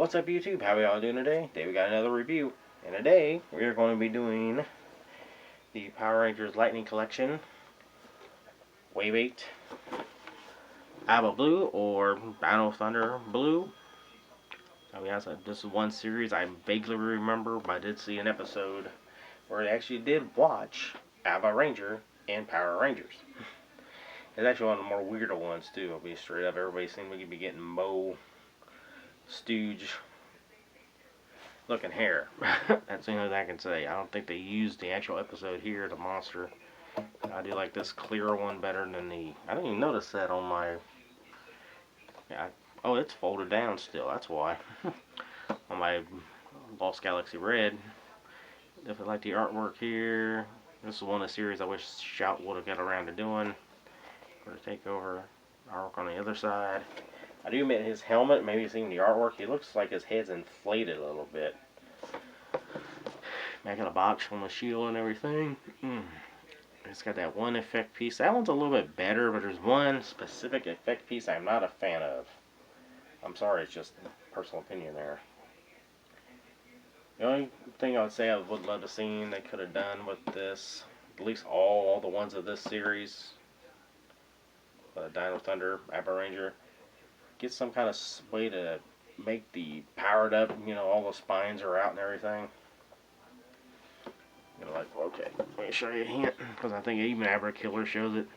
What's up YouTube? How are y'all doing today? Today we got another review. And today we are going to be doing the Power Rangers Lightning Collection Wave 8 AbaBlue or Dino Thunder Blue. I mean, this is one series I vaguely remember, but I did see an episode where I actually did watch Abaranger and Power Rangers. It's actually one of the more weirder ones too, I'll be straight up. Everybody seems to be getting stooge looking hair. That's the only thing I can say. I don't think they used the actual episode here, the monster. I do like this clearer one better than I didn't even notice that on my... Yeah, oh, it's folded down still, that's why. On my Lost Galaxy Red. Definitely like the artwork here. This is one of the series I wish Shout would have got around to doing. For the takeover artwork on the other side. I do admit his helmet, maybe seeing the artwork, he looks like his head's inflated a little bit. Back in the box from the shield and everything. It's got that one effect piece. That one's a little bit better, but there's one specific effect piece I'm not a fan of. I'm sorry, it's just personal opinion there. The only thing I would say I would love to see they could have done with this, at least all the ones of this series, Dino Thunder, Abaranger, get some kind of way to make the powered up, all the spines are out and everything. Like, okay, let me show you a hint, because I think even Abrakiller shows it.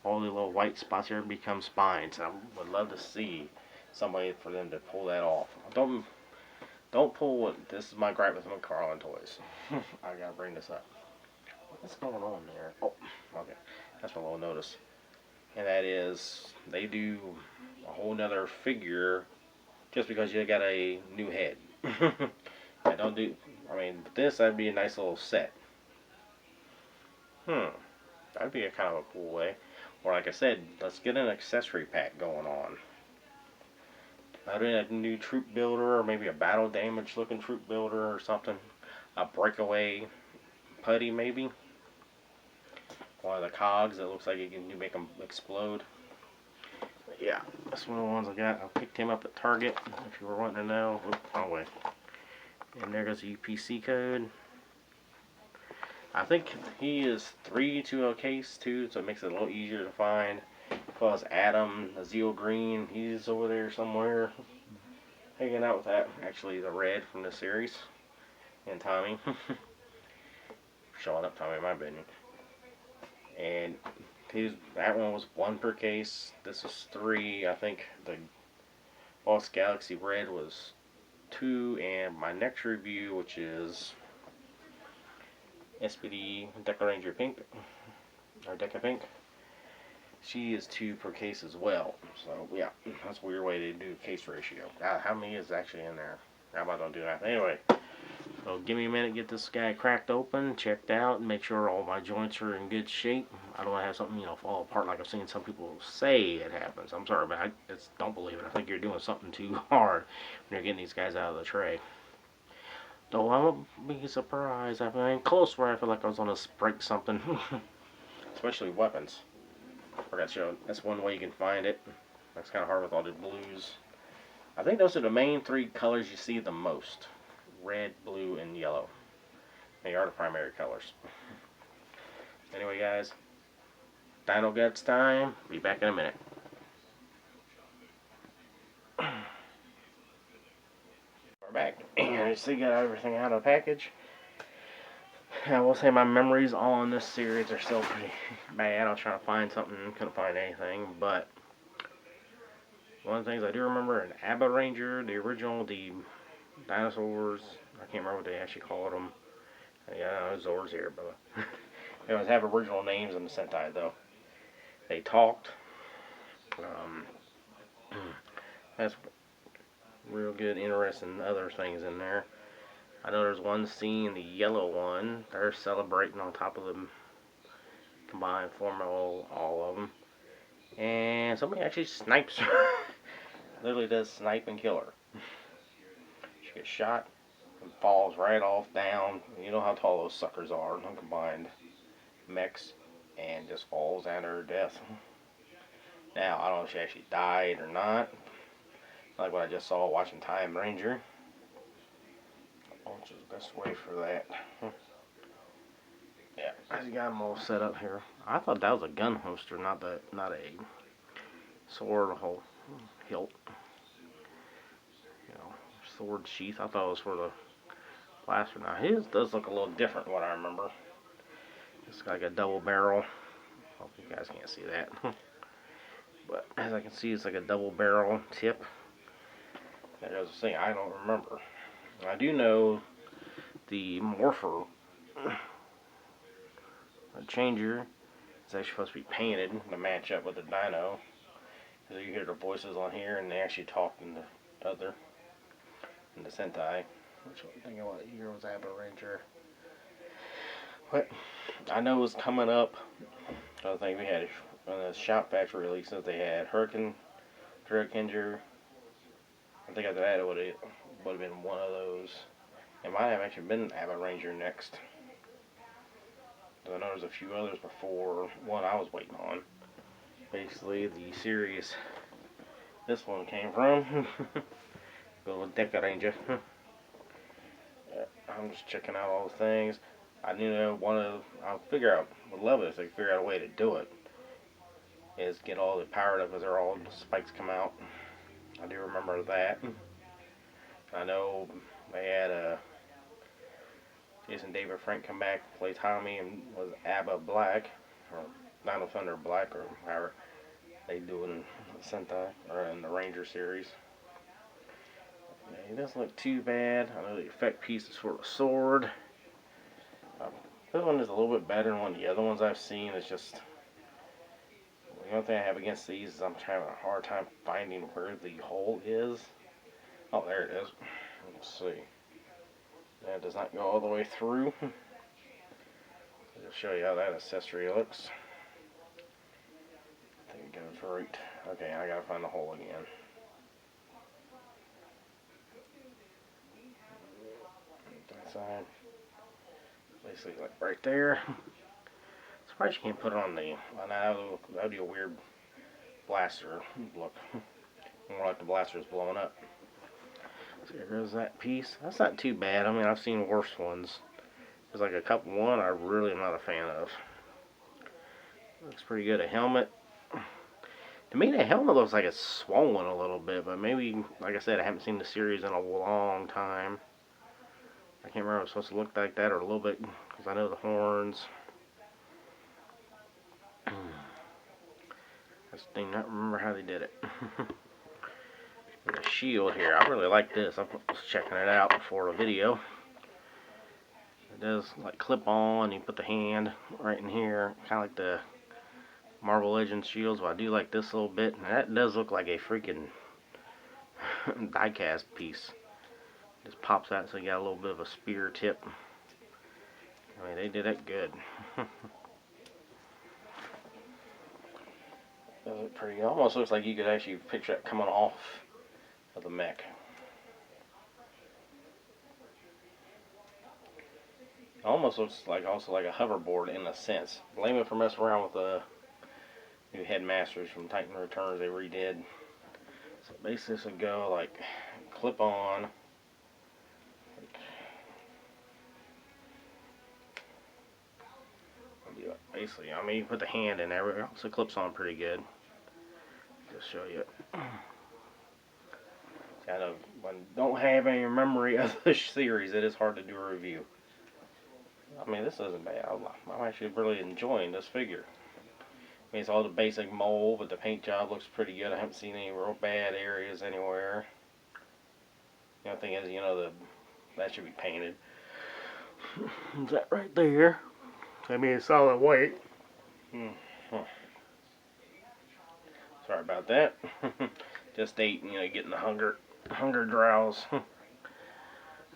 All the little white spots here become spines. I would love to see some way for them to pull that off. Don't pull what, this is my gripe with McFarlane toys. I gotta bring this up. What's going on there? Oh, okay, that's my little notice. And that is, they do a whole nother figure just because you got a new head. This, that'd be a nice little set. That'd be a kind of a cool way. Or like I said, let's get an accessory pack going on. Either a new troop builder, or maybe a battle damage looking troop builder or something. A breakaway putty maybe. One of the cogs that looks like you can make them explode. But yeah, that's one of the ones I got. I picked him up at Target, if you were wanting to know. Oop, wrong way. And there goes the UPC code. I think he is 3 to a case too, so it makes it a little easier to find. Plus Adam, Azeel Green, he's over there somewhere hanging out with that. Actually, the red from the series. And Tommy. Showing up Tommy, in my opinion. And that one was 1 per case. This was 3. I think the Lost Galaxy Red was 2. And my next review, which is SPD Deca Ranger Pink, or Deca Pink, she is 2 per case as well. So yeah, that's a weird way to do case ratio. How many is actually in there? How about I don't do that? Anyway. So give me a minute, get this guy cracked open, checked out, and make sure all my joints are in good shape. I don't want to have something, fall apart like I've seen some people say it happens. I'm sorry, but I just don't believe it. I think you're doing something too hard when you're getting these guys out of the tray. Though I won't be surprised. I mean, close where I feel like I was going to break something. Especially weapons. I forgot to show. That's one way you can find it. That's kind of hard with all the blues. I think those are the main 3 colors you see the most. Red, blue, and yellow. They are the primary colors. Anyway, guys, Dino Guts time. Be back in a minute. We're back. And you see, got everything out of the package. I will say my memories on this series are still pretty bad. I was trying to find something, couldn't find anything, but one of the things I do remember, an Abaranger, the original, the dinosaurs, I can't remember what they actually called them. Yeah, I know Zor's here, but they always have original names in the Sentai though. They talked. That's real good, interesting other things in there. I know there's one scene, the yellow one, they're celebrating on top of the combined form of all of them. And somebody actually snipes her. Literally does snipe and kill her. She gets shot and falls right off down. You know how tall those suckers are, uncombined mechs, and just falls down to her death. Now, I don't know if she actually died or not. Like what I just saw watching Time Ranger. Which is the best way for that. Yeah, I just got them all set up here. I thought that was a gun holster, not a sword hole hilt. You know, sword sheath. I thought it was for the blaster. Now his does look a little different than what I remember. It's like a double barrel. Hope you guys can't see that. But as I can see, it's like a double barrel tip. There's a thing I don't remember. I do know the morpher changer is actually supposed to be painted to match up with the Dino. Because you hear the voices on here and they actually talk in the other, in the Sentai. Which one thing I want here was Abaranger. But I know it was coming up. I think we had on the Shop Factory releases, they had Hurricane, Hurricaneger. I think after that it would have been one of those. It might have actually been Abaranger next. I know there's a few others before one I was waiting on. Basically, the series this one came from. Go with Abaranger. I'm just checking out all the things. I knew I'll figure out, would love it if they figure out a way to do it. Is get all the powered up as they're all the spikes come out. I do remember that. I know they had Jason David Frank come back, play Tommy, and was Abba Black, or Dino Thunder Black, or however they do in the Sentai, or in the Ranger series. Yeah, he doesn't look too bad. I know the effect piece is for the sword. This one is a little bit better than one of the other ones I've seen. It's just, the only thing I have against these is I'm having a hard time finding where the hole is. Oh, there it is. Let's see. That does not go all the way through. I'll show you how that accessory looks. I think it goes right. Okay, I gotta find the hole again. That side. Basically, like right there. Surprised you can't put it on the. Well, now that would be a weird blaster look. More like the blaster is blowing up. So here goes that piece. That's not too bad. I mean, I've seen worse ones. There's like a couple one I really am not a fan of. Looks pretty good. A helmet. To me, the helmet looks like it's swollen a little bit, but maybe, like I said, I haven't seen the series in a long time. I can't remember if it's supposed to look like that or a little bit, because I know the horns. I just do not remember how they did it. The shield here, I really like this. I was checking it out before the video. It does like clip on, you put the hand right in here, kind of like the Marvel Legends shields. But I do like this a little bit, and that does look like a freaking die-cast piece. Just pops out, so you got a little bit of a spear tip. I mean, they did that good. Does it pretty good. Almost looks like you could actually picture it coming off of the mech. It almost looks like also like a hoverboard in a sense. Blame it for messing around with the new headmasters from Titan Returns they redid. So basically this would go like clip on. Basically, I mean, you put the hand in there, it also clips on pretty good. Just show you. Kind of, when don't have any memory of the series, it is hard to do a review. I mean, this isn't bad. I'm actually really enjoying this figure. I mean, it's all the basic mold, but the paint job looks pretty good. I haven't seen any real bad areas anywhere. The only thing is, you know, that should be painted. Is that right there? I mean, it's solid white. Sorry about that. Just ate, you know, getting the hunger drowse.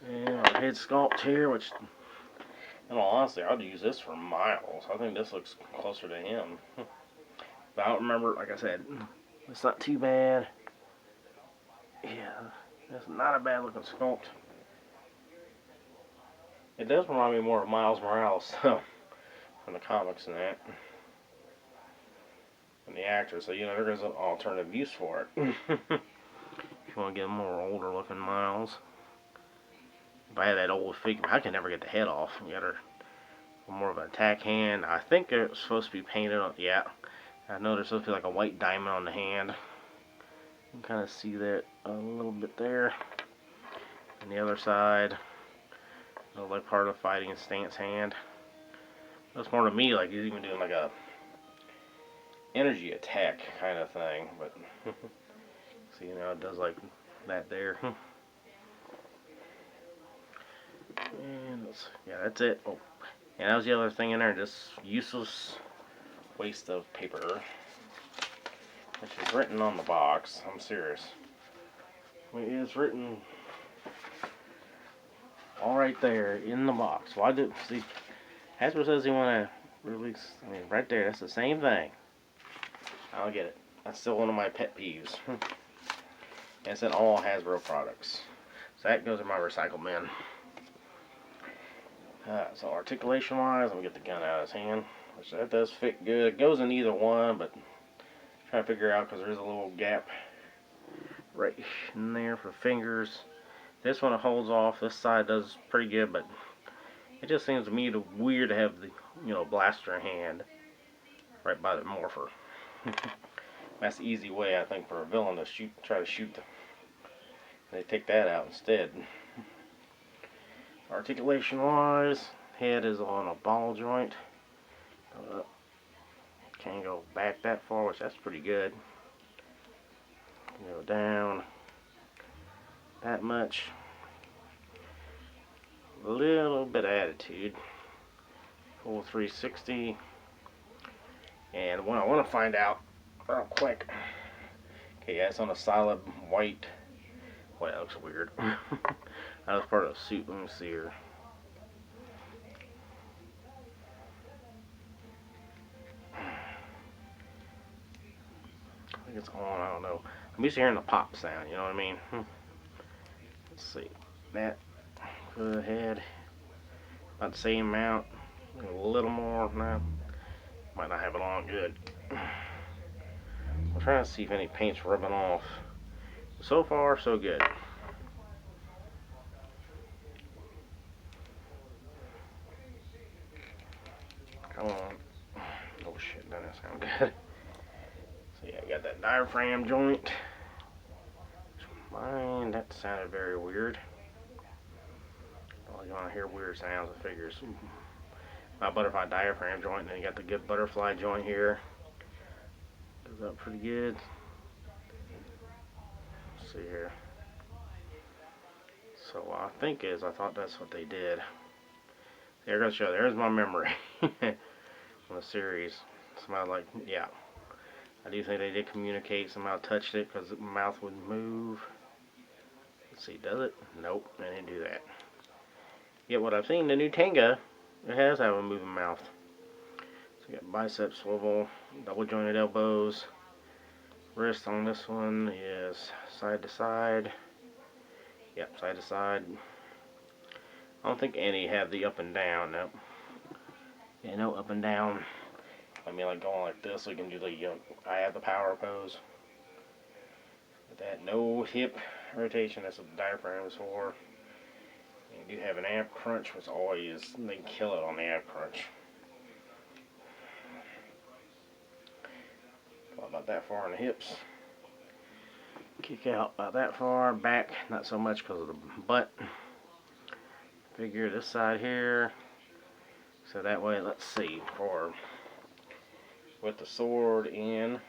And our head sculpt here, which, in all honesty, I'd use this for miles. I think this looks closer to him. But I don't remember, like I said, it's not too bad. Yeah, it's not a bad looking sculpt. It does remind me more of Miles Morales, so, from the comics and that. And the actor, so you know there is an alternative use for it. If you you want to get more older looking models. If I had that old figure, I could never get the head off. You got her more of an attack hand. I think it's supposed to be painted on. Yeah, I know there's supposed to be like a white diamond on the hand. You can kind of see that a little bit there. And the other side, like part of the fighting stance hand. That's more to me like he's even doing like a energy attack kind of thing. But see, now it does like that there. And yeah, that's it. Oh, and that was the other thing in there, just useless waste of paper. Which is written on the box. I'm serious. I mean, it's written all right there in the box. Why did see? Hasbro says he want to release. I mean, right there. That's the same thing. I don't get it. That's still one of my pet peeves. And it's in all Hasbro products. So that goes in my recycle bin. So articulation wise, let me get the gun out of his hand. Which that does fit good. It goes in either one, but try to figure out because there's a little gap right in there for fingers. This one holds off. This side does pretty good, but it just seems to me weird to have the blaster hand right by the morpher. That's the easy way I think for a villain to try to shoot them. They take that out instead. Articulation wise, head is on a ball joint. Can't go back that far, which that's pretty good. Go down that much. A little bit of attitude. Full 360. And what I want to find out real quick. Okay, yeah, it's on a solid white. Well, that looks weird. That was part of the suit. Let me see here. I think it's on. I don't know. I'm used to hearing the pop sound. You know what I mean? Let's see. That for the head. About the same amount. A little more now. Might not have it on good. I'm trying to see if any paint's rubbing off. So far, so good. Come on. Oh shit, doesn't sound good. So yeah, I got that diaphragm joint. Mine, that sounded very weird. Oh, you want to hear weird sounds of figures. My butterfly diaphragm joint, and then you got the good butterfly joint here. Goes up pretty good. Let's see here. So what I think is, I thought that's what they did. There goes show. There's my memory on the series. Somehow, like, yeah, I do think they did communicate. Somehow touched it because the mouth would move. Let's see, does it? Nope, they didn't do that. Yet what I've seen, the new Tenga, it has have a moving mouth. So you got bicep swivel, double jointed elbows. Wrist on this one is side to side. Yep, side to side. I don't think any have the up and down. Nope. Yeah, no up and down. I mean, like going like this, so you can do the I have the power pose. With that, no hip rotation. That's what the diaphragm is for. You do have an ab crunch, which always they kill it on the ab crunch. About that far on the hips. Kick out about that far. Back, not so much because of the butt. Figure this side here. So that way, let's see, for with the sword in.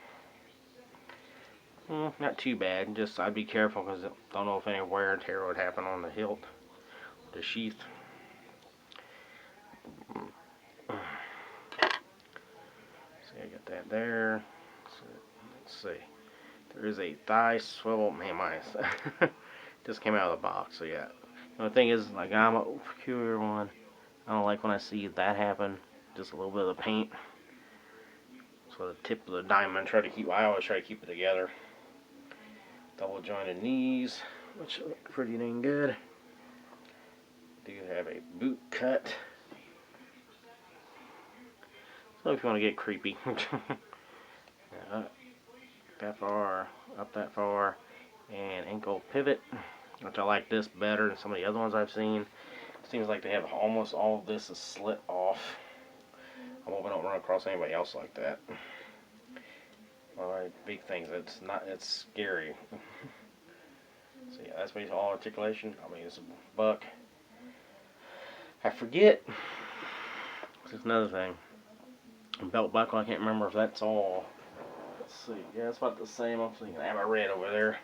Not too bad. Just I'd be careful because I don't know if any wear and tear would happen on the hilt, the sheath. So I got that there. So, let's see. There is a thigh swivel. Man, mine just came out of the box. So yeah. The only thing is, like, I'm a peculiar one. I don't like when I see that happen. Just a little bit of the paint. So the tip of the diamond, I always try to keep it together. Double jointed knees, which look pretty dang good. Do have a boot cut. So if you want to get creepy. That far, up that far. and ankle pivot, which I like this better than some of the other ones I've seen. It seems like they have almost all of this is slit off. I'm hoping I don't run across anybody else like that. One of my big things, it's scary. So yeah, that's basically all articulation. I mean, it's a buck. I forget. This is another thing. Belt buckle, I can't remember if that's all. Let's see. Yeah, it's about the same. I'm thinking I have my red over there.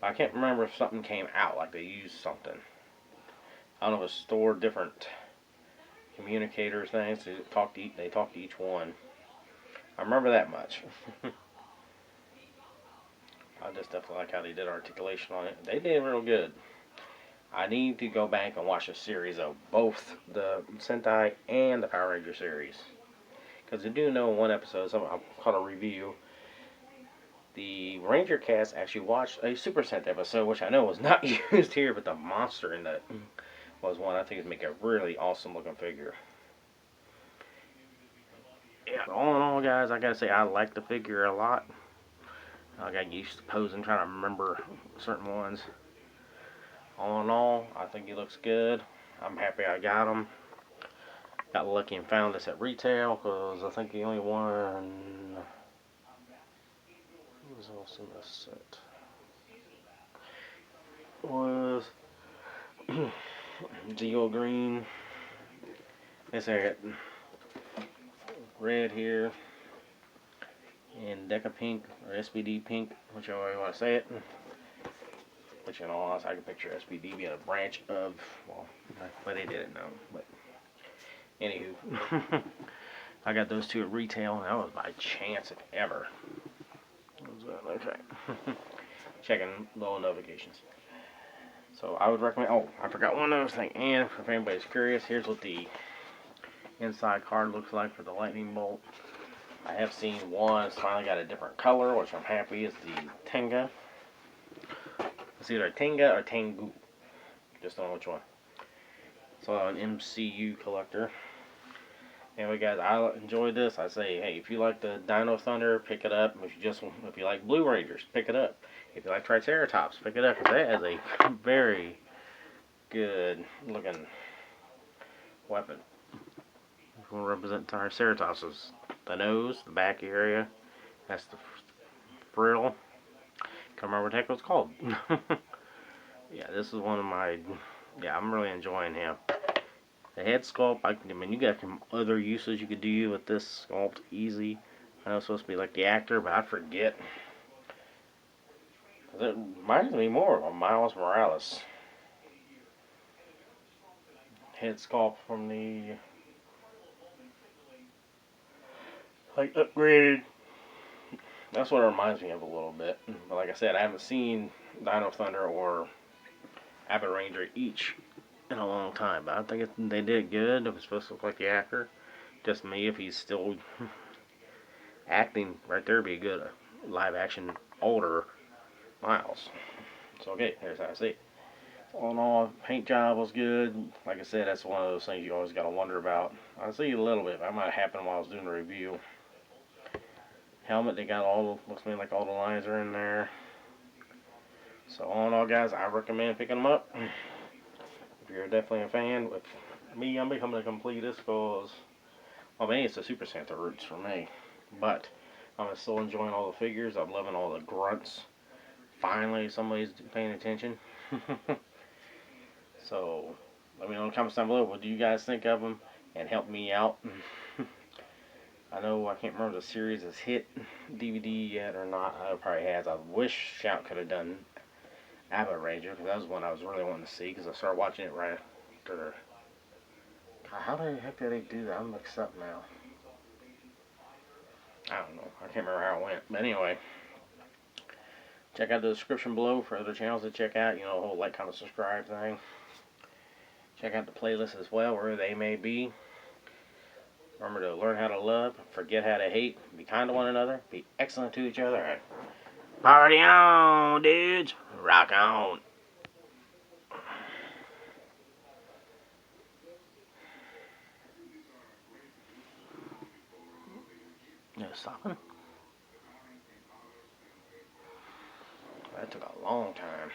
I can't remember if something came out, like they used something. I don't know if it's stored different communicators things. They talk to each one. I remember that much. I just definitely like how they did articulation on it. They did real good. I need to go back and watch a series of both the Sentai and the Power Ranger series. Because I do know in one episode, I caught a review, the Ranger cast actually watched a Super Sentai episode, which I know was not used here, but the monster in that was one I think would make a really awesome looking figure. Yeah, all in all, guys, I gotta say I like the figure a lot. I got used to posing, trying to remember certain ones. All in all, I think he looks good. I'm happy I got him. Got lucky and found this at retail, because I think the only one... Who was else in this set? Was... Zeo Green. This area. Red here. And Deca Pink, or SBD Pink, whichever way you want to say it. Which, in all honesty, I can picture SBD being a branch of, well, but they didn't know. But, anywho, I got those two at retail, and that was by chance, if ever. Okay. Checking little notifications. So, I would recommend, oh, I forgot one other thing, and if anybody's curious, here's what the inside card looks like for the lightning bolt. I have seen one, it's finally got a different color, which I'm happy is the Tenga. It's either a Tenga or Tengu. Just don't know which one. So an MCU collector. Anyway, guys, I enjoyed this. I say, hey, if you like the Dino Thunder, pick it up. If you like Blue Rangers, pick it up. If you like Triceratops, pick it up, because that is a very good looking weapon. If you want to represent Triceratops, the nose, the back area, that's the frill. Can't remember what the heck it was called. Yeah, this is one of my... Yeah, I'm really enjoying him. The head sculpt, I mean, you got some other uses you could do with this sculpt easy. I know it's supposed to be like the actor, but I forget. It reminds me more of a Miles Morales. Head sculpt from the... like, upgraded... That's what it reminds me of a little bit. But like I said, I haven't seen Dino Thunder or Abaranger each in a long time. But I think they did good. It was supposed to look like the actor. Just me, if he's still acting right there, be a good live action older Miles. So okay, here's how I see it. All in all, paint job was good. Like I said, that's one of those things you always got to wonder about. I see a little bit. That might have happened while I was doing the review. Helmet, they got looks to me like all the lines are in there. So all in all, guys, I recommend picking them up. If you're definitely a fan, with me, I'm becoming a completist because, well, man, it's the Super Santa roots for me. But I'm still enjoying all the figures. I'm loving all the grunts. Finally, somebody's paying attention. So let me know in the comments down below. What do you guys think of them? And help me out. I know I can't remember if the series has hit DVD yet or not. It probably has. I wish Shout could have done Abaranger, because that was one I was really wanting to see, because I started watching it right after. God, how the heck did they do that? I'm mixed up now. I don't know. I can't remember how it went. But anyway, check out the description below for other channels to check out. You know, the whole like, comment, subscribe thing. Check out the playlist as well, wherever they may be. Remember to learn how to love, forget how to hate, be kind to one another, be excellent to each other, and party on, dudes! Rock on! No stopping. That took a long time.